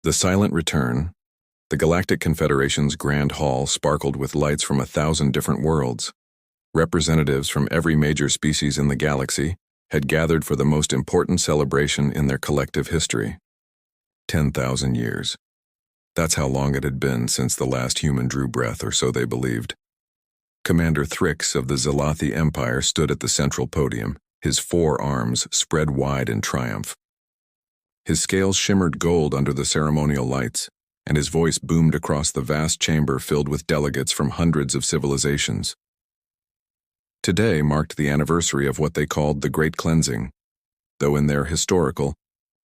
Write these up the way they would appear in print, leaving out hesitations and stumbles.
The silent return. The Galactic Confederation's Grand Hall sparkled with lights from 1,000 different worlds. Representatives from every major species in the galaxy had gathered for the most important celebration in their collective history. 10,000 years. That's how long it had been since the last human drew breath, or so they believed. Commander Thrix of the Zalathi Empire stood at the central podium, his 4 arms spread wide in triumph. His scales shimmered gold under the ceremonial lights, and his voice boomed across the vast chamber filled with delegates from hundreds of civilizations. Today marked the anniversary of what they called the Great Cleansing, though in their historical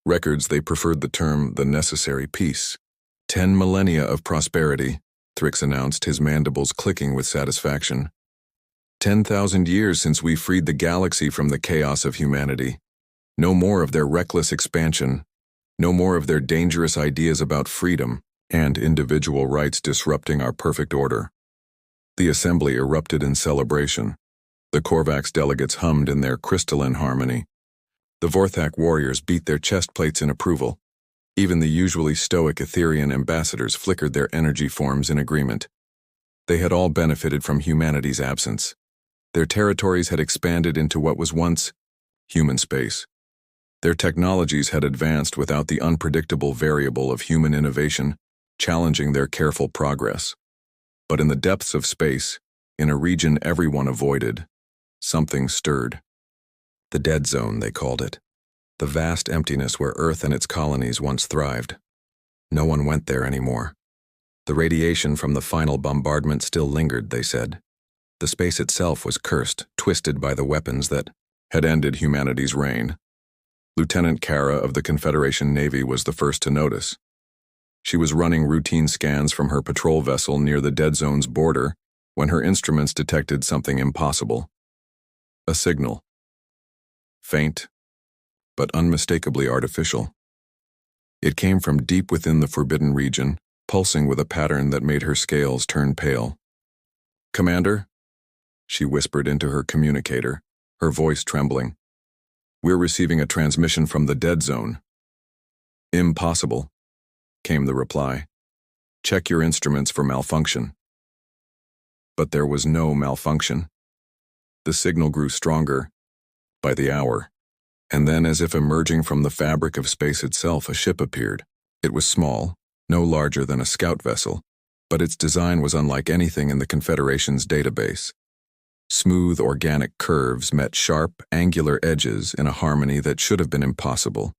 records they preferred the term the necessary peace. 10 millennia of prosperity, Thrix announced, his mandibles clicking with satisfaction. 10,000 years since we freed the galaxy from the chaos of humanity. No more of their reckless expansion, no more of their dangerous ideas about freedom and individual rights disrupting our perfect order. The assembly erupted in celebration. The Korvax delegates hummed in their crystalline harmony. The Vorthak warriors beat their chest plates in approval. Even the usually stoic Etherian ambassadors flickered their energy forms in agreement. They had all benefited from humanity's absence. Their territories had expanded into what was once human space. Their technologies had advanced without the unpredictable variable of human innovation, challenging their careful progress. But in the depths of space, in a region everyone avoided, something stirred. The dead zone, they called it. The vast emptiness where Earth and its colonies once thrived. No one went there anymore. The radiation from the final bombardment still lingered, they said. The space itself was cursed, twisted by the weapons that had ended humanity's reign. Lieutenant Kara of the Confederation Navy was the first to notice. She was running routine scans from her patrol vessel near the dead zone's border when her instruments detected something impossible. A signal. Faint, but unmistakably artificial. It came from deep within the forbidden region, pulsing with a pattern that made her scales turn pale. "Commander?" she whispered into her communicator, her voice trembling. "We're receiving a transmission from the dead zone." "Impossible," came the reply. "Check your instruments for malfunction." But there was no malfunction. The signal grew stronger by the hour, and then, as if emerging from the fabric of space itself, a ship appeared. It was small, no larger than a scout vessel, but its design was unlike anything in the Confederation's database. Smooth, organic curves met sharp, angular edges in a harmony that should have been impossible.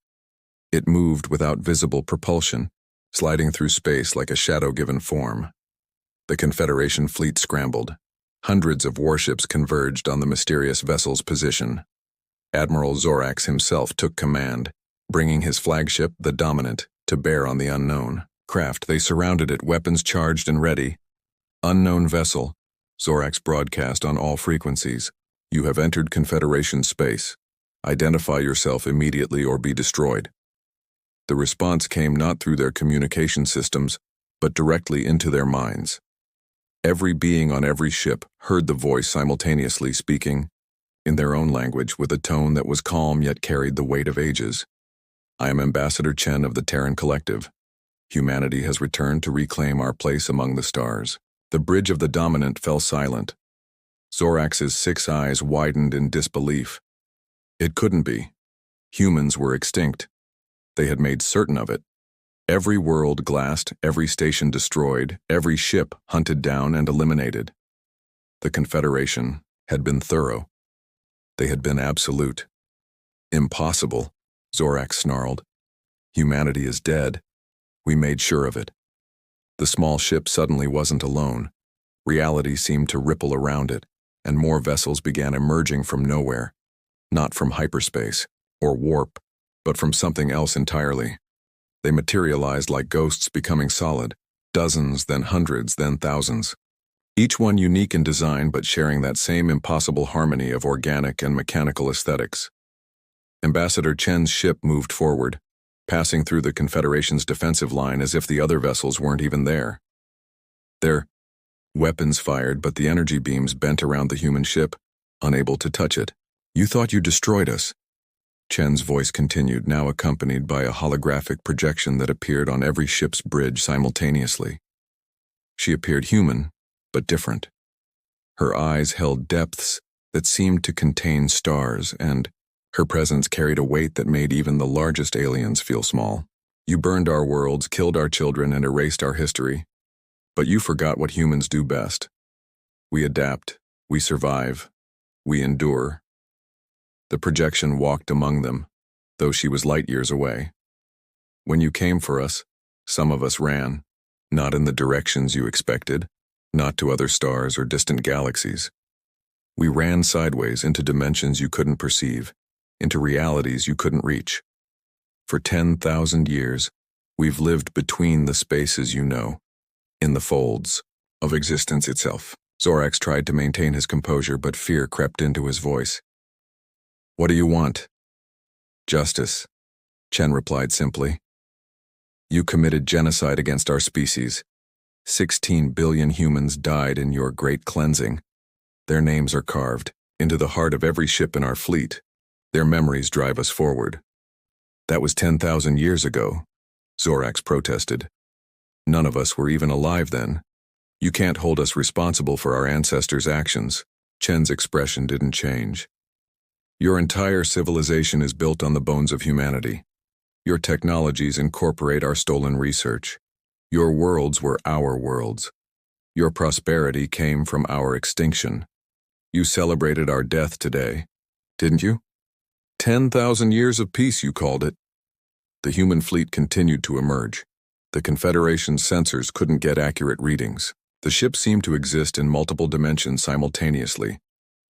It moved without visible propulsion, sliding through space like a shadow-given form. The Confederation fleet scrambled. Hundreds of warships converged on the mysterious vessel's position. Admiral Zorax himself took command, bringing his flagship, the Dominant, to bear on the unknown craft. They surrounded it, weapons charged and ready. "Unknown vessel," Zorax broadcast on all frequencies. "You have entered Confederation space. Identify yourself immediately or be destroyed." The response came not through their communication systems, but directly into their minds. Every being on every ship heard the voice simultaneously speaking, in their own language, with a tone that was calm yet carried the weight of ages. "I am Ambassador Chen of the Terran Collective. Humanity has returned to reclaim our place among the stars." The bridge of the Dominant fell silent. Zorax's 6 eyes widened in disbelief. It couldn't be. Humans were extinct. They had made certain of it. Every world glassed, every station destroyed, every ship hunted down and eliminated. The Confederation had been thorough. They had been absolute. "Impossible," Zorax snarled. "Humanity is dead. We made sure of it." The small ship suddenly wasn't alone. Reality seemed to ripple around it, and more vessels began emerging from nowhere. Not from hyperspace or warp, but from something else entirely. They materialized like ghosts, becoming solid, dozens, then hundreds, then thousands. Each one unique in design, but sharing that same impossible harmony of organic and mechanical aesthetics. Ambassador Chen's ship moved forward, passing through the Confederation's defensive line as if the other vessels weren't even there. Their weapons fired, but the energy beams bent around the human ship, unable to touch it. "You thought you destroyed us," Chen's voice continued, now accompanied by a holographic projection that appeared on every ship's bridge simultaneously. She appeared human, but different. Her eyes held depths that seemed to contain stars, and her presence carried a weight that made even the largest aliens feel small. You burned our worlds, killed our children, and erased our history. But you forgot what humans do best. We adapt, we survive, we endure. The projection walked among them, though she was light years away. When you came for us, some of us ran, not in the directions you expected, not to other stars or distant galaxies. We ran sideways into dimensions you couldn't perceive, into realities you couldn't reach. For 10,000 years, we've lived between the spaces you know, in the folds of existence itself. Zorax tried to maintain his composure, but fear crept into his voice. What do you want? Justice, Chen replied simply. You committed genocide against our species. 16 billion humans died in your great cleansing. Their names are carved into the heart of every ship in our fleet. Their memories drive us forward. That was 10,000 years ago, Zorax protested. None of us were even alive then. You can't hold us responsible for our ancestors' actions. Chen's expression didn't change. Your entire civilization is built on the bones of humanity. Your technologies incorporate our stolen research. Your worlds were our worlds. Your prosperity came from our extinction. You celebrated our death today, didn't you? 10,000 years of peace, you called it. The human fleet continued to emerge. The Confederation's sensors couldn't get accurate readings. The ship seemed to exist in multiple dimensions simultaneously,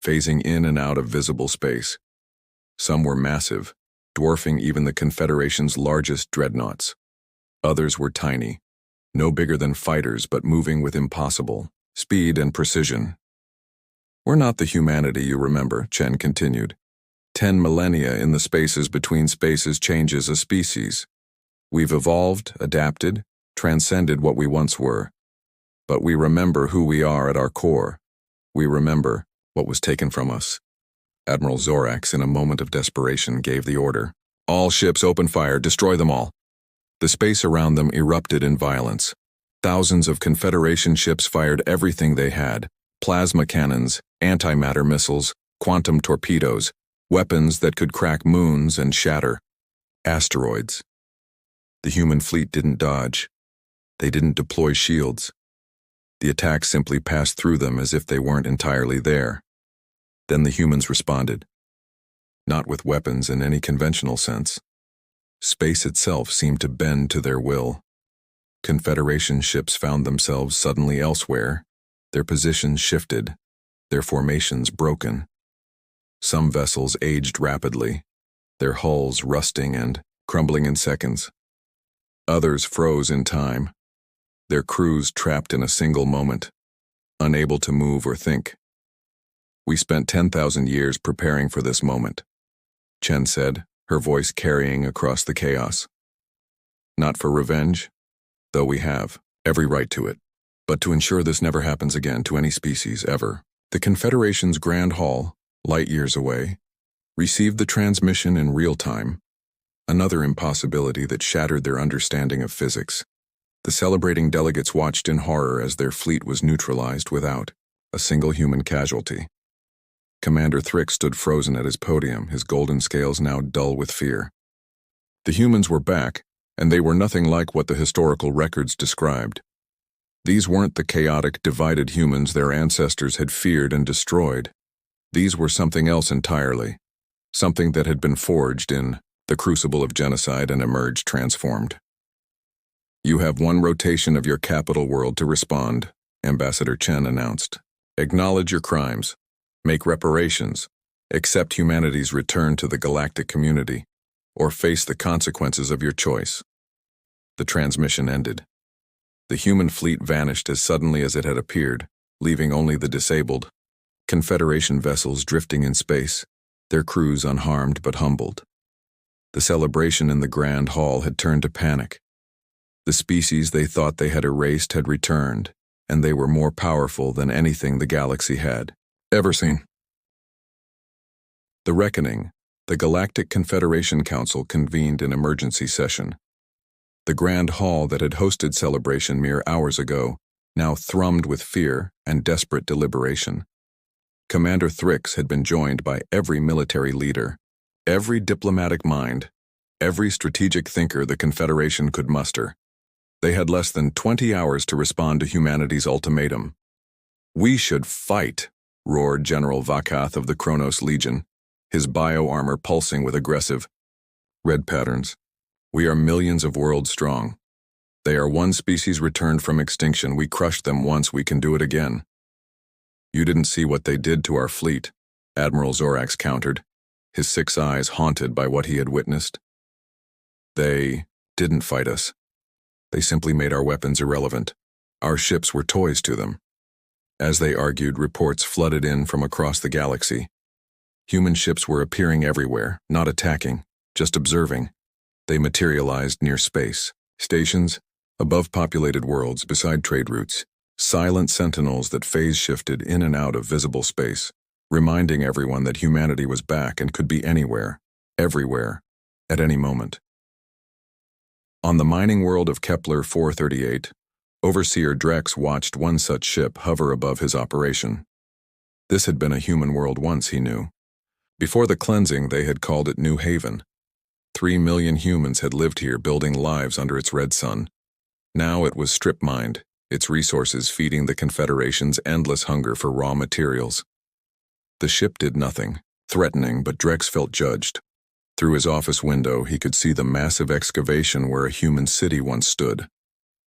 phasing in and out of visible space. Some were massive, dwarfing even the Confederation's largest dreadnoughts. Others were tiny, no bigger than fighters but moving with impossible speed and precision. We're not the humanity you remember, Chen continued. 10 millennia in the spaces between spaces changes a species. We've evolved, adapted, transcended what we once were. But we remember who we are at our core. We remember what was taken from us. Admiral Zorax, in a moment of desperation, gave the order. All ships open fire, destroy them all. The space around them erupted in violence. Thousands of Confederation ships fired everything they had: plasma cannons, antimatter missiles, quantum torpedoes, weapons that could crack moons and shatter asteroids. The human fleet didn't dodge. They didn't deploy shields. The attack simply passed through them as if they weren't entirely there. Then the humans responded. Not with weapons in any conventional sense. Space itself seemed to bend to their will. Confederation ships found themselves suddenly elsewhere. Their positions shifted, their formations broken. Some vessels aged rapidly, their hulls rusting and crumbling in seconds. Others froze in time, their crews trapped in a single moment, unable to move or think. We spent 10,000 years preparing for this moment, Chen said, her voice carrying across the chaos. Not for revenge, though we have every right to it, but to ensure this never happens again to any species ever. The Confederation's Grand Hall, light years away, received the transmission in real time, another impossibility that shattered their understanding of physics. The celebrating delegates watched in horror as their fleet was neutralized without a single human casualty. Commander Thrick stood frozen at his podium, his golden scales now dull with fear. The humans were back, and they were nothing like what the historical records described. These weren't the chaotic, divided humans their ancestors had feared and destroyed. These were something else entirely, something that had been forged in the crucible of genocide and emerged transformed. You have one rotation of your capital world to respond, Ambassador Chen announced. Acknowledge your crimes, make reparations, accept humanity's return to the galactic community, or face the consequences of your choice. The transmission ended. The human fleet vanished as suddenly as it had appeared, leaving only the disabled. Confederation vessels drifting in space, their crews unharmed but humbled. The celebration in the Grand Hall had turned to panic. The species they thought they had erased had returned, and they were more powerful than anything the galaxy had ever seen. The reckoning, The Galactic Confederation Council convened an emergency session. The grand hall that had hosted celebration mere hours ago now thrummed with fear and desperate deliberation. Commander Thrix had been joined by every military leader, every diplomatic mind, every strategic thinker the Confederation could muster. They had less than 20 hours to respond to humanity's ultimatum. "We should fight," roared General Vakath of the Kronos Legion, his bio-armor pulsing with aggressive red patterns. "We are millions of worlds strong. They are one species returned from extinction. We crushed them once, we can do it again." "You didn't see what they did to our fleet," Admiral Zorax countered, his 6 eyes haunted by what he had witnessed. "They didn't fight us. They simply made our weapons irrelevant. Our ships were toys to them." As they argued, reports flooded in from across the galaxy. Human ships were appearing everywhere, not attacking, just observing. They materialized near space stations, above populated worlds, beside trade routes, silent sentinels that phase-shifted in and out of visible space, reminding everyone that humanity was back and could be anywhere, everywhere, at any moment. On the mining world of Kepler 438, Overseer Drex watched one such ship hover above his operation. This had been a human world once, he knew. Before the cleansing, they had called it New Haven. 3 million humans had lived here, building lives under its red sun. Now it was strip-mined, its resources feeding the Confederation's endless hunger for raw materials. The ship did nothing, threatening, but Drex felt judged. Through his office window, he could see the massive excavation where a human city once stood.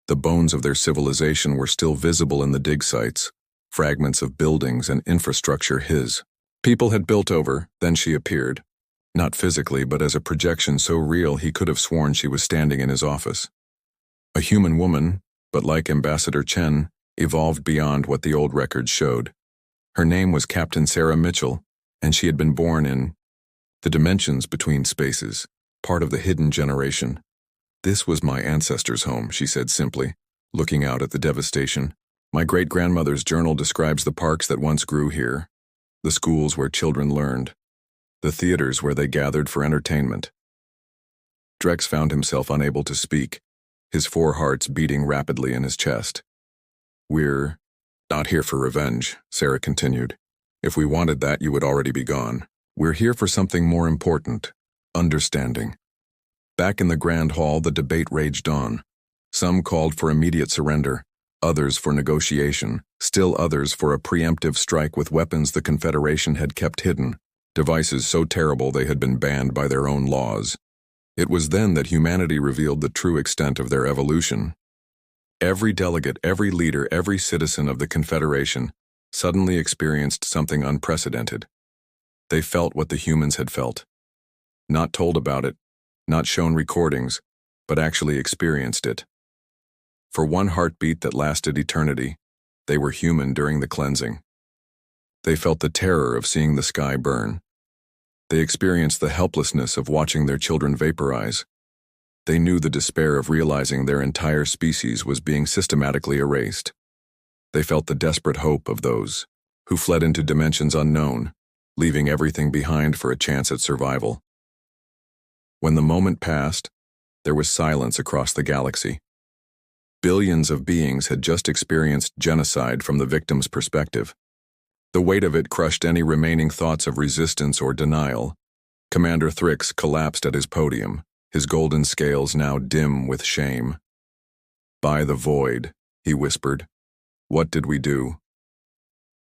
The bones of their civilization were still visible in the dig sites, fragments of buildings and infrastructure his. People had built over, then she appeared. Not physically, but as a projection so real he could have sworn she was standing in his office. A human woman, but like Ambassador Chen, evolved beyond what the old records showed. Her name was Captain Sarah Mitchell, and she had been born in the dimensions between spaces, part of the hidden generation. "This was my ancestors' home," she said simply, looking out at the devastation. "My great-grandmother's journal describes the parks that once grew here, the schools where children learned, the theaters where they gathered for entertainment." Drex found himself unable to speak, his 4 hearts beating rapidly in his chest. "We're not here for revenge," Sarah continued. "If we wanted that, you would already be gone. We're here for something more important, understanding." Back in the Grand Hall, the debate raged on. Some called for immediate surrender, others for negotiation, still others for a preemptive strike with weapons the Confederation had kept hidden, devices so terrible they had been banned by their own laws. It was then that humanity revealed the true extent of their evolution. Every delegate, every leader, every citizen of the Confederation suddenly experienced something unprecedented. They felt what the humans had felt. Not told about it, not shown recordings, but actually experienced it. For one heartbeat that lasted eternity, they were human during the cleansing. They felt the terror of seeing the sky burn. They experienced the helplessness of watching their children vaporize. They knew the despair of realizing their entire species was being systematically erased. They felt the desperate hope of those who fled into dimensions unknown, leaving everything behind for a chance at survival. When the moment passed, there was silence across the galaxy. Billions of beings had just experienced genocide from the victim's perspective. The weight of it crushed any remaining thoughts of resistance or denial. Commander Thrix collapsed at his podium, his golden scales now dim with shame. "By the void," he whispered. "What did we do?"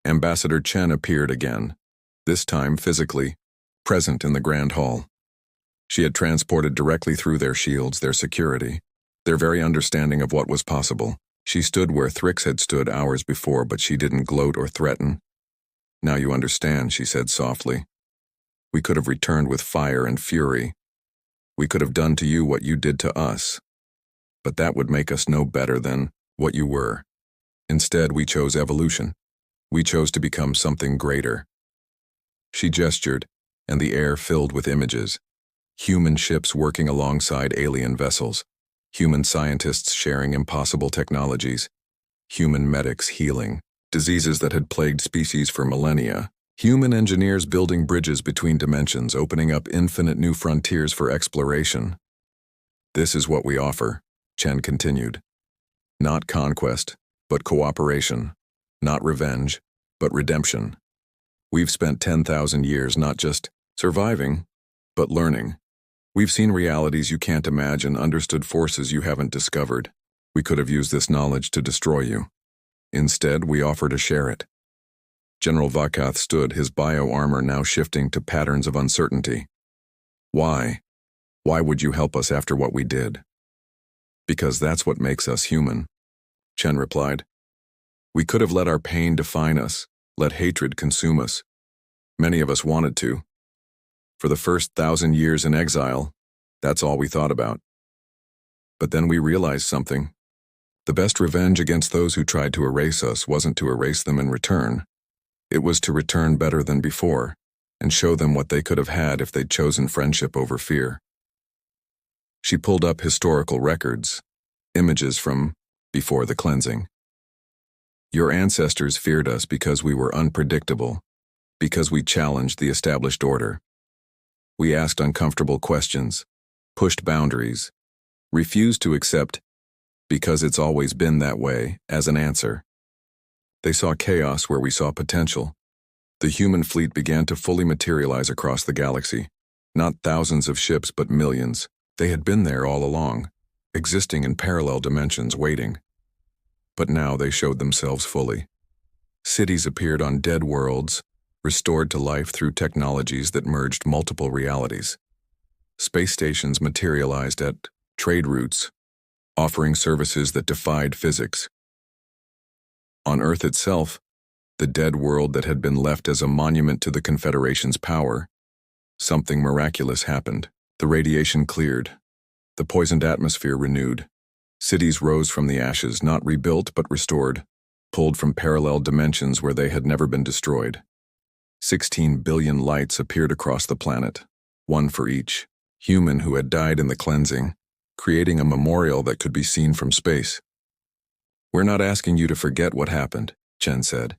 Ambassador Chen appeared again, this time physically, present in the Grand Hall. She had transported directly through their shields, their security, their very understanding of what was possible. She stood where Thrix had stood hours before, but she didn't gloat or threaten. "Now you understand," she said softly. "We could have returned with fire and fury. We could have done to you what you did to us. But that would make us no better than what you were. Instead, we chose evolution. We chose to become something greater." She gestured, and the air filled with images. Human ships working alongside alien vessels, human scientists sharing impossible technologies, human medics healing diseases that had plagued species for millennia, Human engineers building bridges between dimensions, opening up infinite new frontiers for exploration. This is what we offer, Chen continued. Not conquest, but cooperation. Not revenge, but redemption. We've spent 10,000 years not just surviving, but learning. We've seen realities you can't imagine, understood forces you haven't discovered. We could have used this knowledge to destroy you. Instead, we offer to share it. General Vakath stood, his bio-armor now shifting to patterns of uncertainty. Why? Why would you help us after what we did? Because that's what makes us human, Chen replied. We could have let our pain define us, let hatred consume us. Many of us wanted to. For the first 1,000 years in exile, that's all we thought about. But then we realized something. The best revenge against those who tried to erase us wasn't to erase them in return. It was to return better than before, and show them what they could have had if they'd chosen friendship over fear. She pulled up historical records, images from before the cleansing. Your ancestors feared us because we were unpredictable, because we challenged the established order. We asked uncomfortable questions, pushed boundaries, refused to accept, because it's always been that way, as an answer. They saw chaos where we saw potential. The human fleet began to fully materialize across the galaxy. Not thousands of ships, but millions. They had been there all along, existing in parallel dimensions, waiting. But now they showed themselves fully. Cities appeared on dead worlds, restored to life through technologies that merged multiple realities. Space stations materialized at trade routes, offering services that defied physics. On Earth itself, the dead world that had been left as a monument to the Confederation's power, something miraculous happened. The radiation cleared, the poisoned atmosphere renewed. Cities rose from the ashes, not rebuilt but restored, pulled from parallel dimensions where they had never been destroyed. 16 billion lights appeared across the planet, one for each human who had died in the cleansing, creating a memorial that could be seen from space. We're not asking you to forget what happened, Chen said.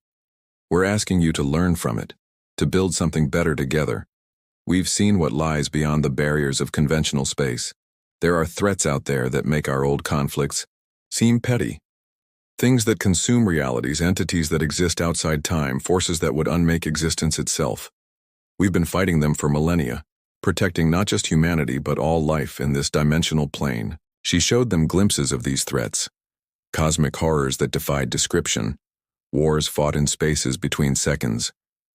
We're asking you to learn from it, to build something better together. We've seen what lies beyond the barriers of conventional space. There are threats out there that make our old conflicts seem petty. Things that consume realities, entities that exist outside time, forces that would unmake existence itself. We've been fighting them for millennia, protecting not just humanity but all life in this dimensional plane. She showed them glimpses of these threats. Cosmic horrors that defied description, wars fought in spaces between seconds,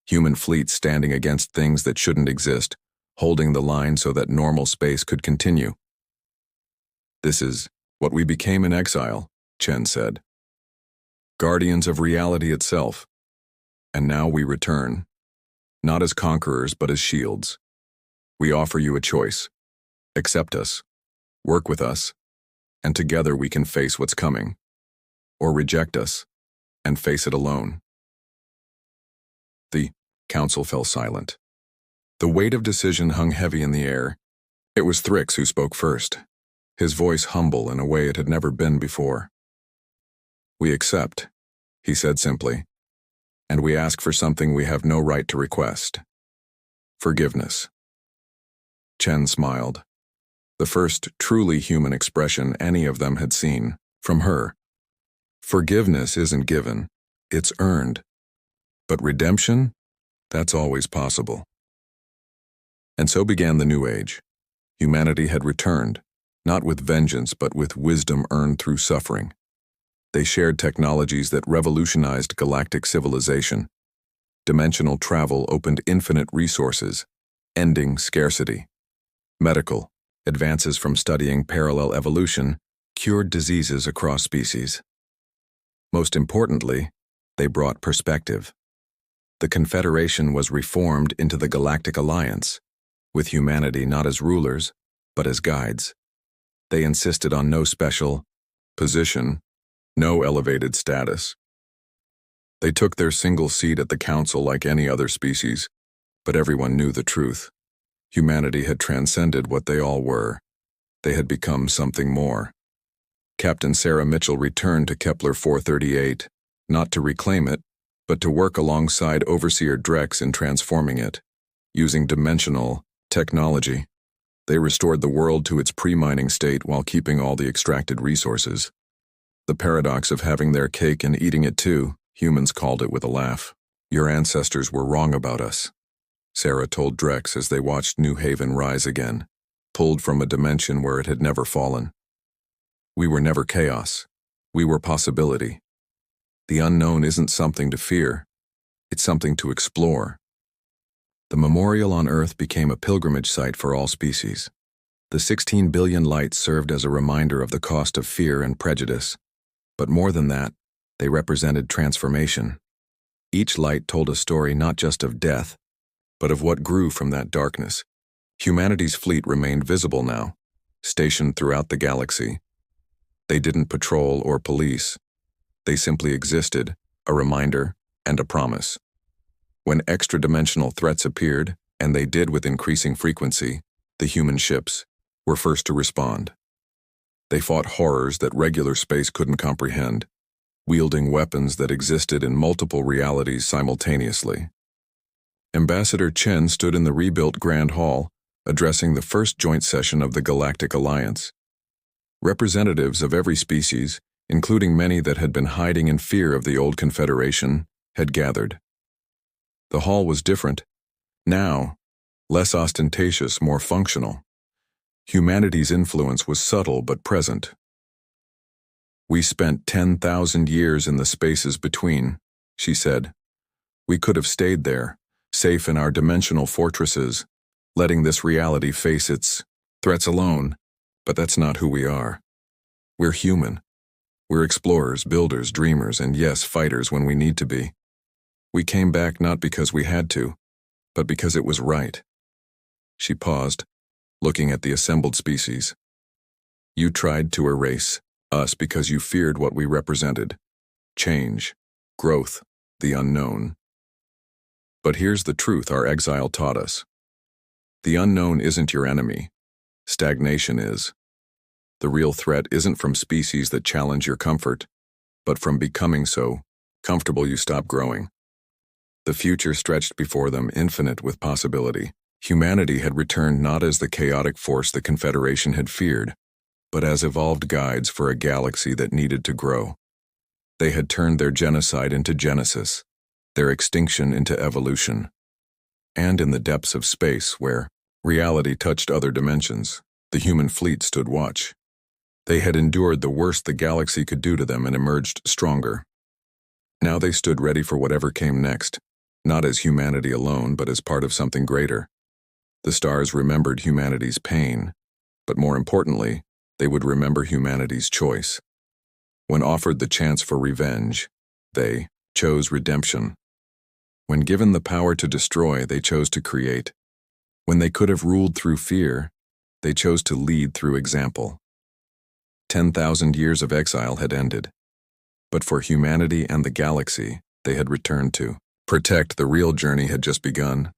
human fleets standing against things that shouldn't exist, holding the line so that normal space could continue. This is what we became in exile, Chen said. Guardians of reality itself. And now we return, not as conquerors but as shields. We offer you a choice. Accept us, work with us, and together we can face what's coming. Or reject us, and face it alone. The council fell silent. The weight of decision hung heavy in the air. It was Thrix who spoke first, his voice humble in a way it had never been before. We accept, he said simply, and we ask for something we have no right to request. Forgiveness. Chen smiled, the first truly human expression any of them had seen from her. Forgiveness isn't given, it's earned. But redemption? That's always possible. And so began the new age. Humanity had returned, not with vengeance but with wisdom earned through suffering. They shared technologies that revolutionized galactic civilization. Dimensional travel opened infinite resources, ending scarcity. Medical advances from studying parallel evolution cured diseases across species. Most importantly, they brought perspective. The Confederation was reformed into the Galactic Alliance, with humanity not as rulers, but as guides. They insisted on no special position, no elevated status. They took their single seat at the council like any other species, but everyone knew the truth. Humanity had transcended what they all were. They had become something more. Captain Sarah Mitchell returned to Kepler 438, not to reclaim it, but to work alongside Overseer Drex in transforming it. Using dimensional technology, they restored the world to its pre-mining state while keeping all the extracted resources. The paradox of having their cake and eating it too, humans called it with a laugh. Your ancestors were wrong about us, Sarah told Drex as they watched New Haven rise again, pulled from a dimension where it had never fallen. We were never chaos. We were possibility. The unknown isn't something to fear. It's something to explore. The memorial on Earth became a pilgrimage site for all species. The 16 billion lights served as a reminder of the cost of fear and prejudice. But more than that, they represented transformation. Each light told a story not just of death, but of what grew from that darkness. Humanity's fleet remained visible now, stationed throughout the galaxy. They didn't patrol or police. They simply existed, a reminder and a promise. When extra-dimensional threats appeared, and they did with increasing frequency, the human ships were first to respond. They fought horrors that regular space couldn't comprehend, wielding weapons that existed in multiple realities simultaneously. Ambassador Chen stood in the rebuilt Grand Hall, addressing the first joint session of the Galactic Alliance. Representatives of every species, including many that had been hiding in fear of the old Confederation, had gathered. The hall was different. Now, less ostentatious, more functional. Humanity's influence was subtle but present. We spent 10,000 years in the spaces between, she said. We could have stayed there, safe in our dimensional fortresses, letting this reality face its threats alone, but that's not who we are. We're human. We're explorers, builders, dreamers, and yes, fighters when we need to be. We came back not because we had to, but because it was right. She paused, looking at the assembled species. You tried to erase us because you feared what we represented. Change, growth, the unknown. But here's the truth our exile taught us. The unknown isn't your enemy. Stagnation is. The real threat isn't from species that challenge your comfort, but from becoming so comfortable you stop growing. The future stretched before them, infinite with possibility. Humanity had returned not as the chaotic force the Confederation had feared, but as evolved guides for a galaxy that needed to grow. They had turned their genocide into genesis, their extinction into evolution. And in the depths of space, where reality touched other dimensions, the human fleet stood watch. They had endured the worst the galaxy could do to them and emerged stronger. Now they stood ready for whatever came next, not as humanity alone, but as part of something greater. The stars remembered humanity's pain, but more importantly, they would remember humanity's choice. When offered the chance for revenge, they chose redemption. When given the power to destroy, they chose to create. When they could have ruled through fear, they chose to lead through example. 10,000 years of exile had ended. But for humanity and the galaxy, they had returned to. Protect, the real journey had just begun.